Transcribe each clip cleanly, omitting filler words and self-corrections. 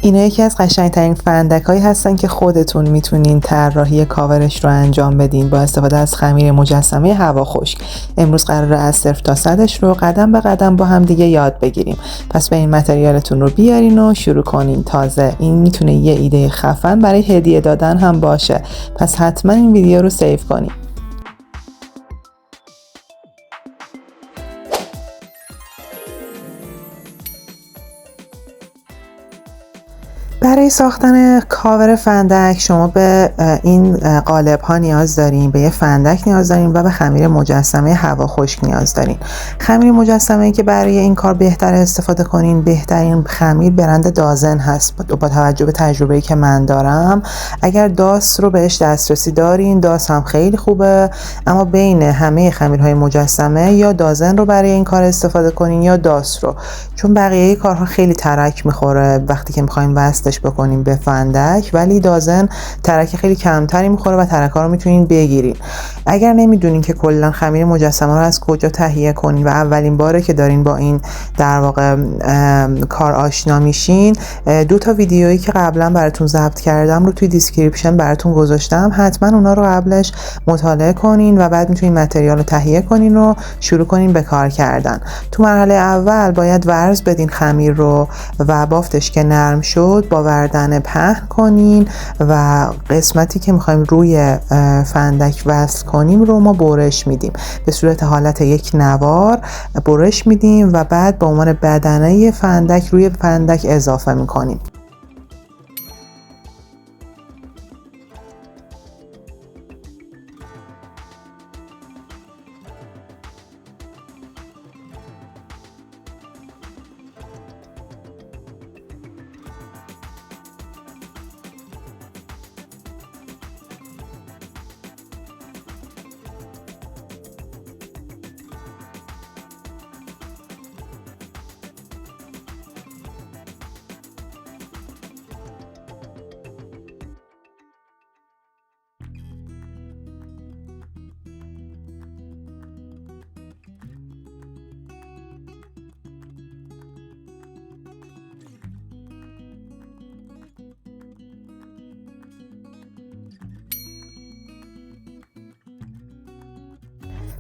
اینا یکی از قشنگترین فندک‌هایی هستن که خودتون میتونین طراحی کاورش رو انجام بدین با استفاده از خمیر مجسمه هوا خشک. امروز قراره از صفر تا صدش رو قدم به قدم با هم دیگه یاد بگیریم. پس به این متریالتون رو بیارین و شروع کنین. تازه این میتونه یه ایده خفن برای هدیه دادن هم باشه. پس حتما این ویدیو رو سیو کنین. برای ساختن کاور فندک شما به این قالب ها نیاز دارین، به یه فندک نیاز دارین و به خمیر مجسمه هوا خشک نیاز دارین. خمیر مجسمه‌ای که برای این کار بهتر استفاده کنین، بهترین خمیر برند دازن هست. با توجه به تجربه‌ای که من دارم، اگر داس رو بهش دسترسی دارین، داس هم خیلی خوبه، اما بین همه خمیرهای مجسمه یا دازن رو برای این کار استفاده کنین یا داس رو، چون بقیه کارها خیلی ترک میخوره وقتی که می‌خوایم وصلش بکنیم به فندک، ولی دازن ترک خیلی کمتری میخوره و ترک‌ها رو میتونین بگیرین. اگر نمیدونین که کلا خمیر مجسمه رو از کجا تهیه کنین و اولین باره که دارین با این در واقع کار آشنا میشین، 2 تا ویدیویی که قبلا براتون ضبط کردم رو توی دیسکریپشن براتون گذاشتم، حتما اونا رو قبلش مطالعه کنین و بعد میتونین متریال رو تهیه کنین و شروع کنین به کار کردن. تو مرحله اول باید ورز بدین خمیر رو و بافتش که نرم شد با وردن پهن کنین و قسمتی که میخوایم روی فندک وصل کنیم رو ما برش میدیم. به صورت حالت یک نوار برش میدیم و بعد به عنوان بدنه فندک روی فندک اضافه میکنیم.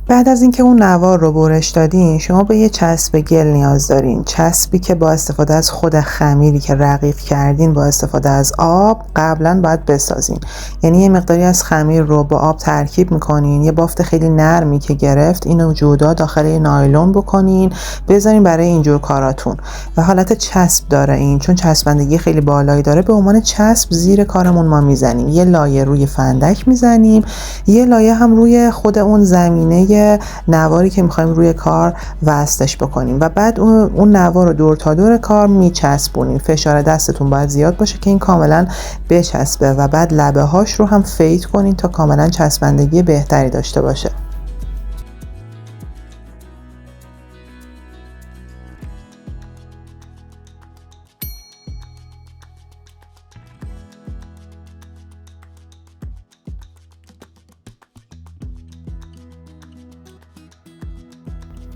بعد از اینکه اون نوار رو برش دادین، شما به یه چسب گل نیاز دارین. چسبی که با استفاده از خود خمیری که رقیق کردین با استفاده از آب قبلا باید بسازین. یعنی یه مقداری از خمیر رو با آب ترکیب میکنین، یه بافت خیلی نرمی که گرفت اینو جدا داخل یه نایلون بکنین، بذارین برای اینجور کاراتون. و حالت چسب داره این، چون چسبندگی خیلی بالایی داره، به عنوان چسب زیر کارمون ما میزنیم. یه لایه روی فندک میزنیم، یه لایه هم روی خود اون زمینه نواری که میخوایم روی کار وصلش بکنیم و بعد اون نوار رو دور تا دور کار میچسبونیم. فشار دستتون باید زیاد باشه که این کاملا بچسبه و بعد لبه هاش رو هم فید کنین تا کاملا چسبندگی بهتری داشته باشه.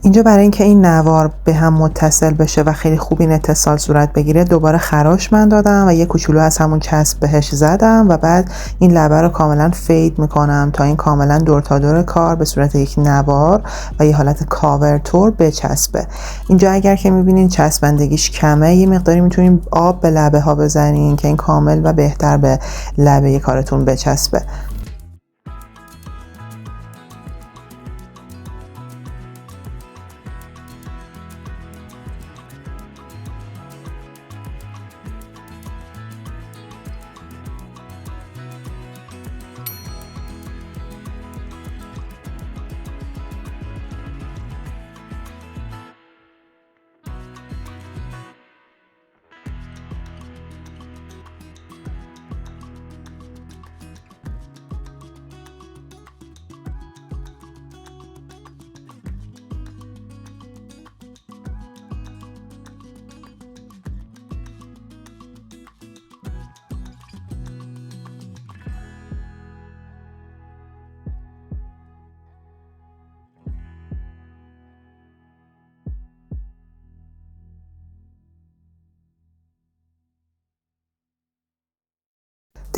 اینجا برای اینکه این نوار به هم متصل بشه و خیلی خوب این اتصال صورت بگیره، دوباره خراش من دادم و یه کوچولو از همون چسب بهش زدم و بعد این لبه رو کاملا فید میکنم تا این کاملا دور تا دور کار به صورت یک نوار و یه حالت کاورتور بچسبه. اینجا اگر که میبینین چسبندگیش کمه، یه مقداری میتونین آب به لبه ها بزنین که این کامل و بهتر به لبه کارتون بچسبه.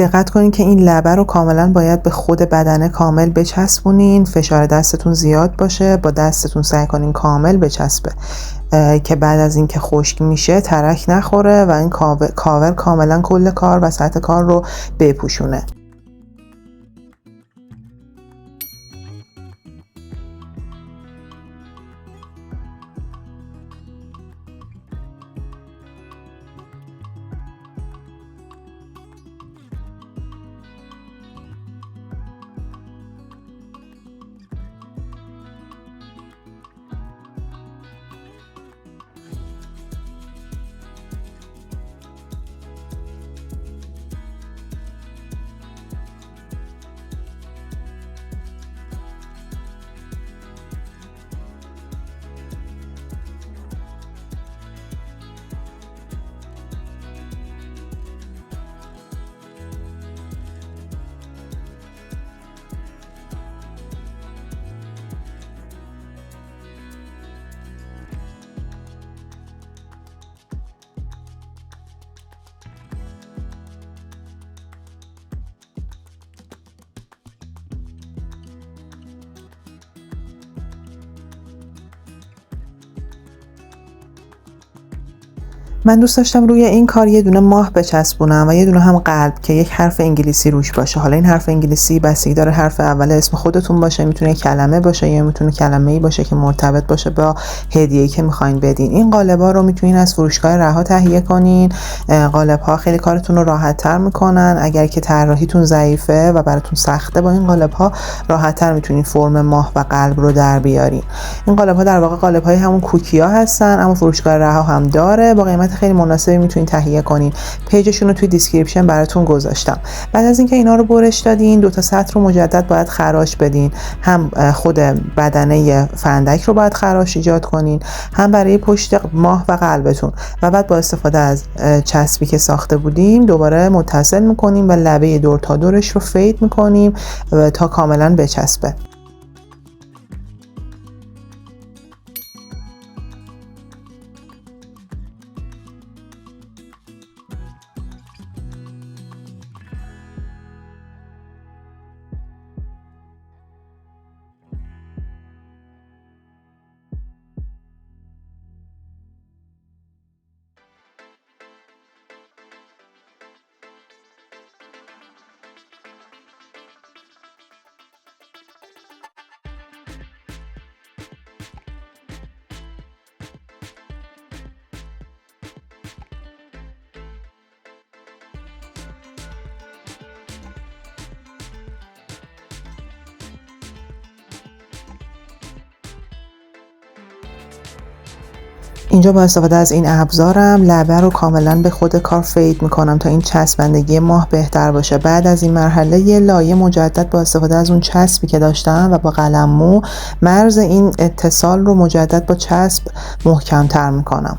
دقت کنین که این لبه رو کاملا باید به خود بدنه کامل بچسبونین، فشار دستتون زیاد باشه، با دستتون سعی کنین کامل بچسبه که بعد از اینکه خشک میشه ترک نخوره و این کاور کاملا کل کار و سطح کار رو بپوشونه. من دوست داشتم روی این کار یه دونه ماه بچسبونم و یه دونه هم قلب که یک حرف انگلیسی روش باشه. حالا این حرف انگلیسی بستگی داره حرف اول اسم خودتون باشه، میتونه کلمه باشه یا میتونه کلمه‌ای باشه که مرتبط باشه با هدیه‌ای که میخواین بدین. این قالب‌ها رو میتونین از فروشگاه رها تهیه کنین. قالب‌ها خیلی کارتون رو راحت‌تر میکنن. اگر که طراحیتون ضعیفه و براتون سخته، با این قالب‌ها راحت‌تر میتونین فرم ماه و قلب رو در بیارین. این قالب‌ها در واقع قالب‌های همون کوکی‌ها هستن، اما فروشگاه رها هم داره، با قیمت خیلی مناسبی میتونین تهیه کنین. پیجشون رو توی دیسکریپشن براتون گذاشتم. بعد از اینکه اینا رو برش دادین، دو تا سطر رو مجدد باید خراش بدین. هم خود بدنه فندک رو باید خراش ایجاد کنین، هم برای پشت ماه و قلبتون، و بعد با استفاده از چسبی که ساخته بودیم دوباره متصل میکنیم و لبه دور تا دورش رو فید میکنیم تا کاملا بچسبه. اینجا با استفاده از این ابزارم لبه رو کاملا به خود کار فید میکنم تا این چسبندگی ماه بهتر باشه. بعد از این مرحله یه لایه مجدد با استفاده از اون چسبی که داشتم و با قلم مو مرز این اتصال رو مجدد با چسب محکم تر میکنم.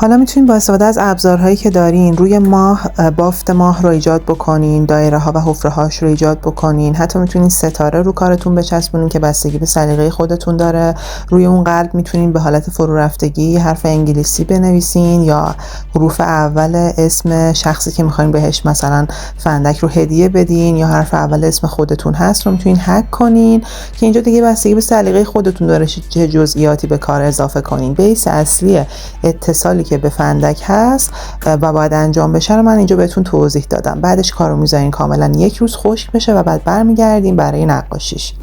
حالا میتونین با استفاده از ابزارهایی که دارین روی ماه بافت ماه رو ایجاد بکنین، دایره ها و حفره هاش رو ایجاد بکنین. حتی میتونین ستاره رو کارتون بچسبونین که بستگی به سلیقه خودتون داره. روی اون قلب میتونین به حالت فرو رفتگی حرف انگلیسی بنویسین یا حروف اول اسم شخصی که میخواین بهش مثلا فندک رو هدیه بدین، یا حرف اول اسم خودتون هست رو میتونین هک کنین که اینجا دیگه بستگی به سلیقه خودتون داره چه جزئیاتی به کار اضافه کنین. بیس اصلی اتصالی که به فندک هست و باید انجام بشه رو من اینجا بهتون توضیح دادم. بعدش کارو میذارین کاملا یک روز خشک بشه و بعد برمیگردین برای نقاشیش.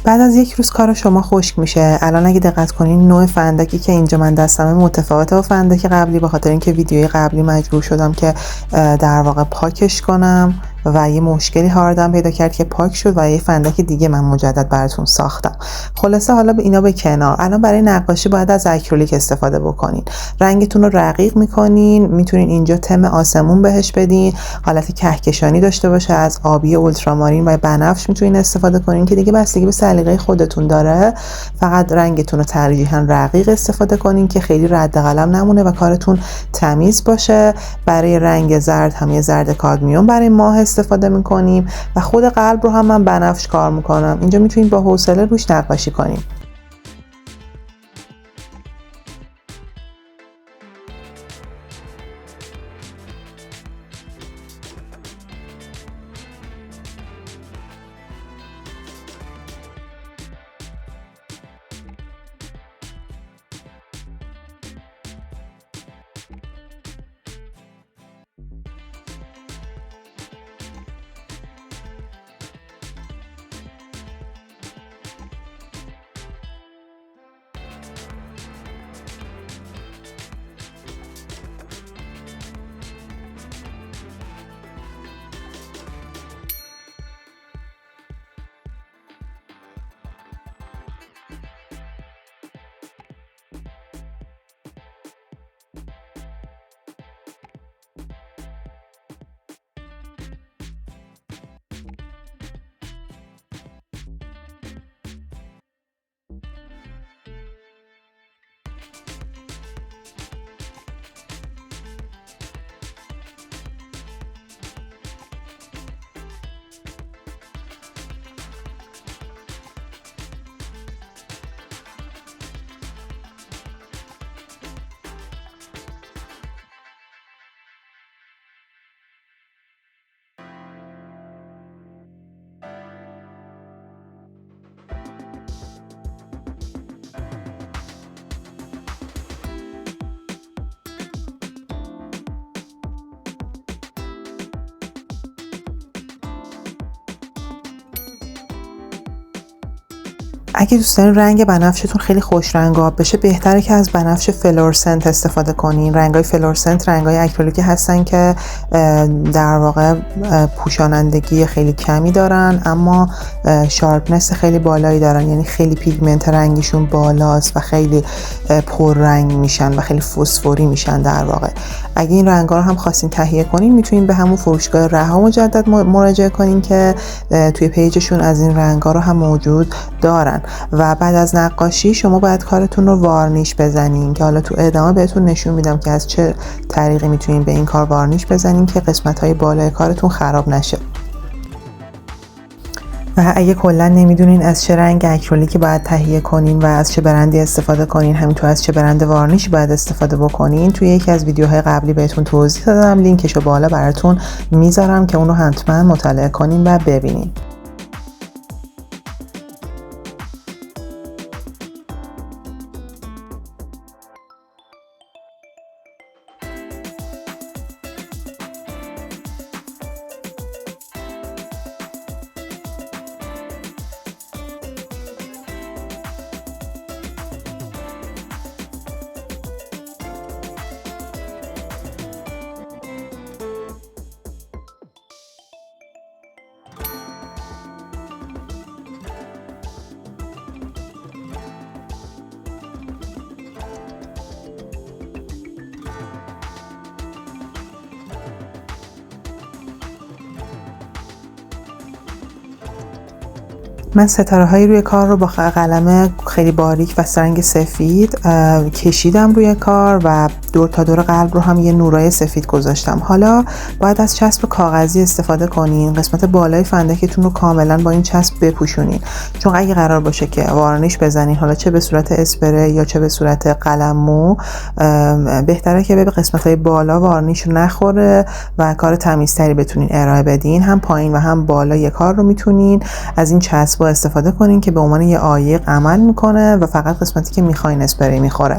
بعد از یک روز کار شما خشک میشه. الان اگه دقت کنین نوع فندکی که اینجا من دستمه متفاوته با فندک قبلی، به خاطر اینکه ویدیوی قبلی مجبور شدم که در واقع پاکش کنم و یه مشکلی هاردم پیدا کرد که پاک شد و یه فندک دیگه من مجدد براتون ساختم. خلاصه حالا به اینا به کنار، الان برای نقاشی باید از اکریلیک استفاده بکنین. رنگتون رو رقیق میکنین، میتونین اینجا تم آسمون بهش بدین، حالت کهکشانی داشته باشه، از آبی اولترامارین و بنفش میتونین استفاده کنین که دیگه بستگی به سلیقه خودتون داره. فقط رنگتون رو ترجیحاً رقیق استفاده کنین که خیلی رد قلم نمونه و کارتون تمیز باشه. برای رنگ زرد هم یه زرد کادمیوم برای ماه استفاده میکنیم و خود قلب رو هم من بنفش کار میکنم. اینجا میتونید با حوصله روش نقاشی کنیم. اگه دوست دارین رنگ بنفشتون خیلی خوش رنگ آب بشه، بهتره که از بنفش فلورسنت استفاده کنین. رنگای فلورسنت رنگای اکریلیکی هستن که در واقع پوشانندگی خیلی کمی دارن اما شارپنس خیلی بالایی دارن، یعنی خیلی پیگمنت رنگیشون بالاست و خیلی پررنگ میشن و خیلی فسفوری میشن در واقع. اگه این رنگا رو هم خواستین تهیه کنین میتونین به همون فروشگاه رها مجدد مراجعه کنین که توی پیجشون از این رنگا رو هم موجود دارن. و بعد از نقاشی شما باید کارتون رو وارنیش بزنین که حالا تو ادامه بهتون نشون میدم که از چه طریقی میتونین به این کار وارنیش بزنین که قسمت‌های بالای کارتون خراب نشه. و اگه کلا نمیدونین از چه رنگ اکریلیکی باید تهیه کنین و از چه برندی استفاده کنین، همینطور از چه برند وارنیش باید استفاده بکنین، توی یکی از ویدیوهای قبلی بهتون توضیح دادم، لینکشو بالا براتون میذارم که اونو حتما مطالعه کنین و ببینین. من ستاره هایی روی کار رو با قلم خیلی باریک و رنگ سفید کشیدم روی کار و دور تا دور قلب رو هم یه نورای سفید گذاشتم. حالا باید از چسب کاغذی استفاده کنین. قسمت بالای فندکتون رو کاملا با این چسب بپوشونین، چون اگه قرار باشه که وارنیش بزنین، حالا چه به صورت اسپری یا چه به صورت قلم مو، بهتره که به قسمت های بالا وارنیش نخوره و کار تمیزتری بتونین ارائه بدین. هم پایین و هم بالای کار رو میتونین از این چسب استفاده کنین که به عنوان یه عایق عمل میکنه و فقط قسمتی که میخواین اسپری میخوره.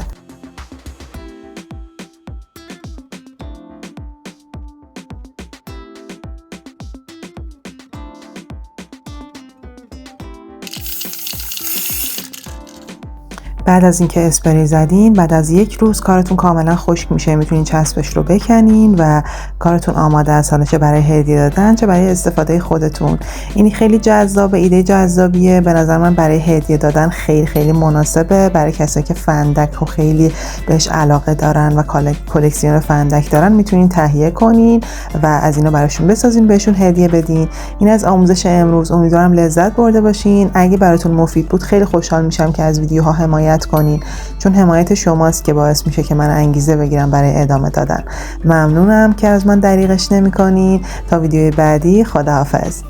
بعد از اینکه اسپری زدین، بعد از 1 روز کارتون کاملا خشک میشه، میتونین چسبش رو بکنین و کارتون آماده است، حالا چه برای هدیه دادن چه برای استفاده خودتون. این خیلی جذابه، ایده جذابیه. به نظر من برای هدیه دادن خیلی خیلی مناسبه برای کسایی که فندک رو خیلی بهش علاقه دارن و کلکسیون فندک دارن. میتونین تهیه کنین و از اینو براشون بسازین، بهشون هدیه بدین. این از آموزش امروز. امیدوارم لذت برده باشین. اگه براتون مفید بود خیلی خوشحال میشم که از ویدیوها حمایت کنین، چون حمایت شماست که باعث میشه که من انگیزه بگیرم برای ادامه دادن. ممنونم که از من دریغش نمی‌کنین. تا ویدیوی بعدی، خداحافظ.